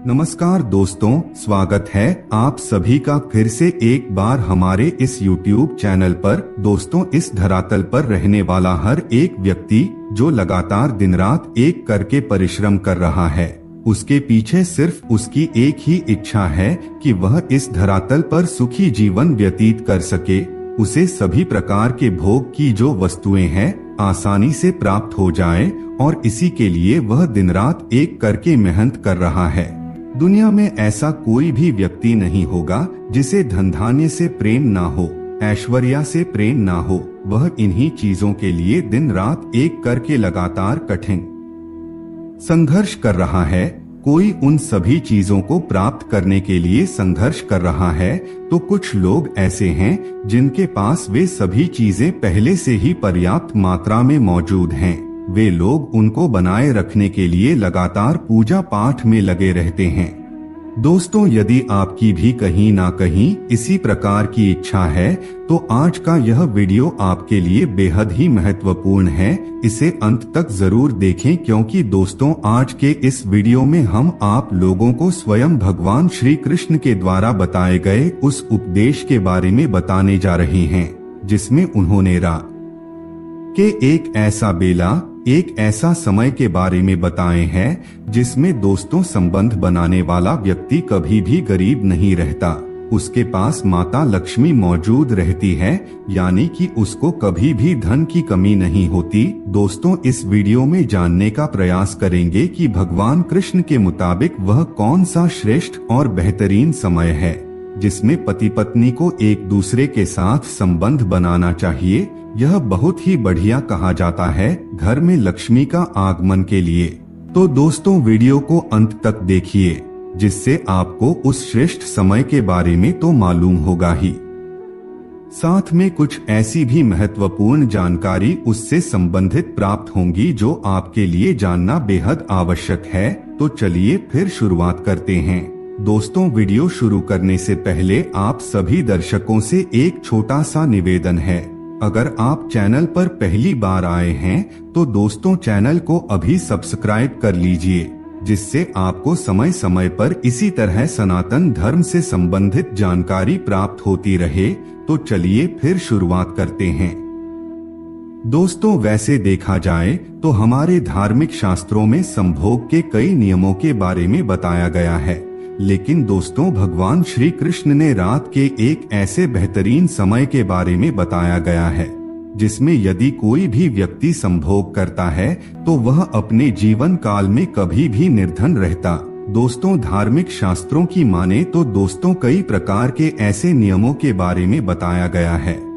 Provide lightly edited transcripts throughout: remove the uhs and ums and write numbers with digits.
नमस्कार दोस्तों, स्वागत है आप सभी का फिर से एक बार हमारे इस YouTube चैनल पर। दोस्तों, इस धरातल पर रहने वाला हर एक व्यक्ति जो लगातार दिन रात एक करके परिश्रम कर रहा है, उसके पीछे सिर्फ उसकी एक ही इच्छा है कि वह इस धरातल पर सुखी जीवन व्यतीत कर सके। उसे सभी प्रकार के भोग की जो वस्तुएं हैं आसानी से प्राप्त हो जाएं और इसी के लिए वह दिन रात एक करके मेहनत कर रहा है। दुनिया में ऐसा कोई भी व्यक्ति नहीं होगा जिसे धन धान्य से प्रेम ना हो, ऐश्वर्या से प्रेम ना हो। वह इन्हीं चीजों के लिए दिन रात एक करके लगातार कठिन संघर्ष कर रहा है। कोई उन सभी चीजों को प्राप्त करने के लिए संघर्ष कर रहा है, तो कुछ लोग ऐसे हैं जिनके पास वे सभी चीजें पहले से ही पर्याप्त मात्रा में मौजूद हैं। वे लोग उनको बनाए रखने के लिए लगातार पूजा पाठ में लगे रहते हैं। दोस्तों, यदि आपकी भी कहीं ना कहीं इसी प्रकार की इच्छा है तो आज का यह वीडियो आपके लिए बेहद ही महत्वपूर्ण है। इसे अंत तक जरूर देखें, क्योंकि दोस्तों आज के इस वीडियो में हम आप लोगों को स्वयं भगवान श्री कृष्ण के द्वारा बताए गए उस उपदेश के बारे में बताने जा रहे हैं जिसमें उन्होंने रात के एक ऐसा बेला, एक ऐसा समय के बारे में बताए हैं जिसमें दोस्तों संबंध बनाने वाला व्यक्ति कभी भी गरीब नहीं रहता। उसके पास माता लक्ष्मी मौजूद रहती है, यानी कि उसको कभी भी धन की कमी नहीं होती। दोस्तों, इस वीडियो में जानने का प्रयास करेंगे कि भगवान कृष्ण के मुताबिक वह कौन सा श्रेष्ठ और बेहतरीन समय है जिसमें पति पत्नी को एक दूसरे के साथ संबंध बनाना चाहिए। यह बहुत ही बढ़िया कहा जाता है घर में लक्ष्मी का आगमन के लिए। तो दोस्तों, वीडियो को अंत तक देखिए, जिससे आपको उस श्रेष्ठ समय के बारे में तो मालूम होगा ही, साथ में कुछ ऐसी भी महत्वपूर्ण जानकारी उससे संबंधित प्राप्त होंगी जो आपके लिए जानना बेहद आवश्यक है। तो चलिए फिर शुरुआत करते हैं। दोस्तों, वीडियो शुरू करने से पहले आप सभी दर्शकों से एक छोटा सा निवेदन है। अगर आप चैनल पर पहली बार आए हैं तो दोस्तों चैनल को अभी सब्सक्राइब कर लीजिए, जिससे आपको समय समय पर इसी तरह सनातन धर्म से संबंधित जानकारी प्राप्त होती रहे। तो चलिए फिर शुरुआत करते हैं। दोस्तों, वैसे देखा जाए तो हमारे धार्मिक शास्त्रों में संभोग के कई नियमों के बारे में बताया गया है, लेकिन दोस्तों भगवान श्री कृष्ण ने रात के एक ऐसे बेहतरीन समय के बारे में बताया गया है जिसमें यदि कोई भी व्यक्ति संभोग करता है तो वह अपने जीवन काल में कभी भी निर्धन रहता। दोस्तों, धार्मिक शास्त्रों की माने तो दोस्तों कई प्रकार के ऐसे नियमों के बारे में बताया गया है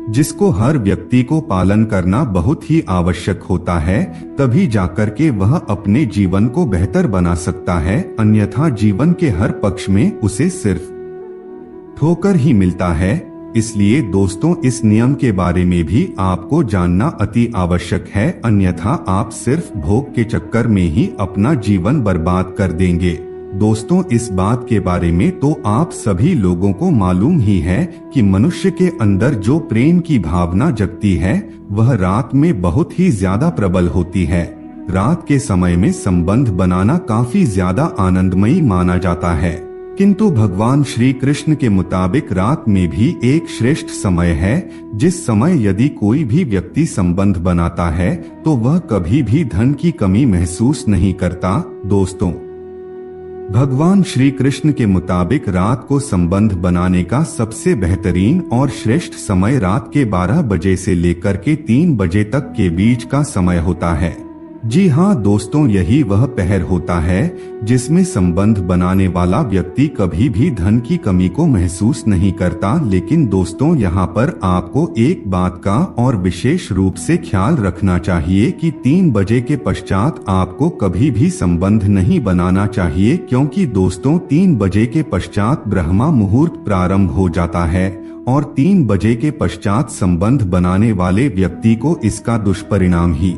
जिसको हर व्यक्ति को पालन करना बहुत ही आवश्यक होता है, तभी जाकर के वह अपने जीवन को बेहतर बना सकता है। अन्यथा जीवन के हर पक्ष में उसे सिर्फ ठोकर ही मिलता है। इसलिए दोस्तों इस नियम के बारे में भी आपको जानना अति आवश्यक है, अन्यथा आप सिर्फ भोग के चक्कर में ही अपना जीवन बर्बाद कर देंगे। दोस्तों, इस बात के बारे में तो आप सभी लोगों को मालूम ही है कि मनुष्य के अंदर जो प्रेम की भावना जगती है वह रात में बहुत ही ज्यादा प्रबल होती है। रात के समय में संबंध बनाना काफी ज्यादा आनंदमयी माना जाता है, किंतु भगवान श्री कृष्ण के मुताबिक रात में भी एक श्रेष्ठ समय है जिस समय यदि कोई भी व्यक्ति संबंध बनाता है तो वह कभी भी धन की कमी महसूस नहीं करता। दोस्तों, भगवान श्री कृष्ण के मुताबिक रात को संबंध बनाने का सबसे बेहतरीन और श्रेष्ठ समय रात के 12 बजे से लेकर के 3 बजे तक के बीच का समय होता है। जी हाँ दोस्तों, यही वह पहर होता है जिसमें संबंध बनाने वाला व्यक्ति कभी भी धन की कमी को महसूस नहीं करता। लेकिन दोस्तों, यहाँ पर आपको एक बात का और विशेष रूप से ख्याल रखना चाहिए कि 3 बजे के पश्चात आपको कभी भी संबंध नहीं बनाना चाहिए, क्योंकि दोस्तों 3 बजे के पश्चात ब्रह्मा मुहूर्त प्रारंभ हो जाता है और 3 बजे के पश्चात संबंध बनाने वाले व्यक्ति को इसका दुष्परिणाम ही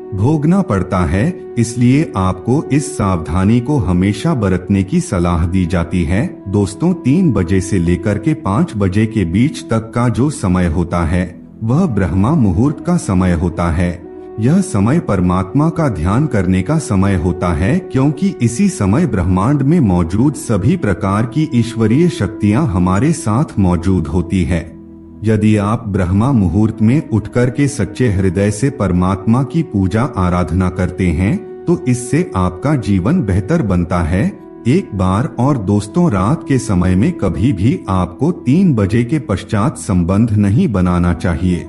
भोगना पड़ता है। इसलिए आपको इस सावधानी को हमेशा बरतने की सलाह दी जाती है। दोस्तों, 3 बजे से लेकर के 5 बजे के बीच तक का जो समय होता है वह ब्रह्मा मुहूर्त का समय होता है। यह समय परमात्मा का ध्यान करने का समय होता है, क्योंकि इसी समय ब्रह्मांड में मौजूद सभी प्रकार की ईश्वरीय शक्तियां हमारे साथ मौजूद होती है। यदि आप ब्रह्मा मुहूर्त में उठकर के सच्चे हृदय से परमात्मा की पूजा आराधना करते हैं तो इससे आपका जीवन बेहतर बनता है। एक बार और दोस्तों, रात के समय में कभी भी आपको 3 बजे के पश्चात संबंध नहीं बनाना चाहिए।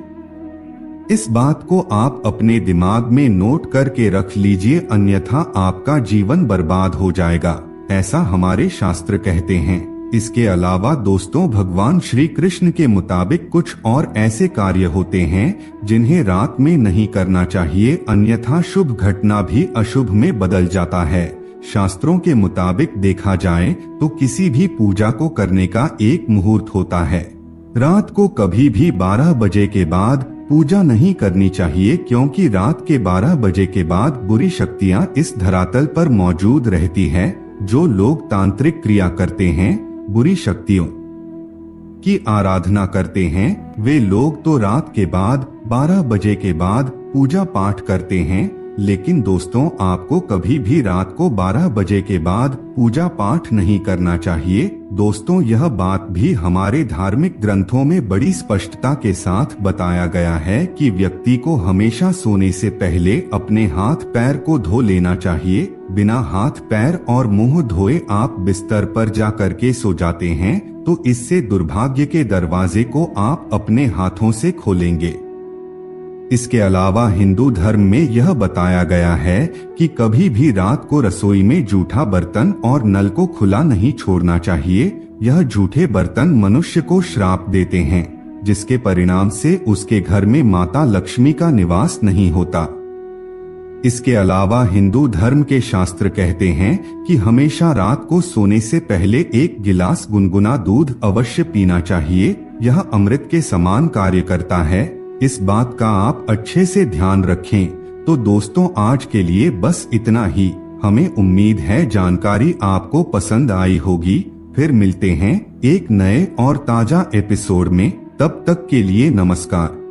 इस बात को आप अपने दिमाग में नोट करके रख लीजिए, अन्यथा आपका जीवन बर्बाद हो जाएगा, ऐसा हमारे शास्त्र कहते हैं। इसके अलावा दोस्तों, भगवान श्री कृष्ण के मुताबिक कुछ और ऐसे कार्य होते हैं जिन्हें रात में नहीं करना चाहिए, अन्यथा शुभ घटना भी अशुभ में बदल जाता है। शास्त्रों के मुताबिक देखा जाए तो किसी भी पूजा को करने का एक मुहूर्त होता है। रात को कभी भी 12 बजे के बाद पूजा नहीं करनी चाहिए, क्योंकि रात के 12 बजे के बाद बुरी शक्तियां इस धरातल पर मौजूद रहती है। जो लोग तांत्रिक क्रिया करते हैं, बुरी शक्तियों की आराधना करते हैं, वे लोग तो रात के बाद 12 बजे के बाद पूजा पाठ करते हैं। लेकिन दोस्तों, आपको कभी भी रात को 12 बजे के बाद पूजा पाठ नहीं करना चाहिए। दोस्तों, यह बात भी हमारे धार्मिक ग्रंथों में बड़ी स्पष्टता के साथ बताया गया है कि व्यक्ति को हमेशा सोने से पहले अपने हाथ पैर को धो लेना चाहिए। बिना हाथ पैर और मुंह धोए आप बिस्तर पर जा करके सो जाते हैं तो इससे दुर्भाग्य के दरवाजे को आप अपने हाथों से खोलेंगे। इसके अलावा हिंदू धर्म में यह बताया गया है कि कभी भी रात को रसोई में जूठा बर्तन और नल को खुला नहीं छोड़ना चाहिए। यह जूठे बर्तन मनुष्य को श्राप देते हैं, जिसके परिणाम से उसके घर में माता लक्ष्मी का निवास नहीं होता। इसके अलावा हिंदू धर्म के शास्त्र कहते हैं कि हमेशा रात को सोने से पहले 1 गिलास गुनगुना दूध अवश्य पीना चाहिए। यह अमृत के समान कार्य करता है। इस बात का आप अच्छे से ध्यान रखें। तो दोस्तों, आज के लिए बस इतना ही। हमें उम्मीद है जानकारी आपको पसंद आई होगी। फिर मिलते हैं एक नए और ताजा एपिसोड में। तब तक के लिए नमस्कार।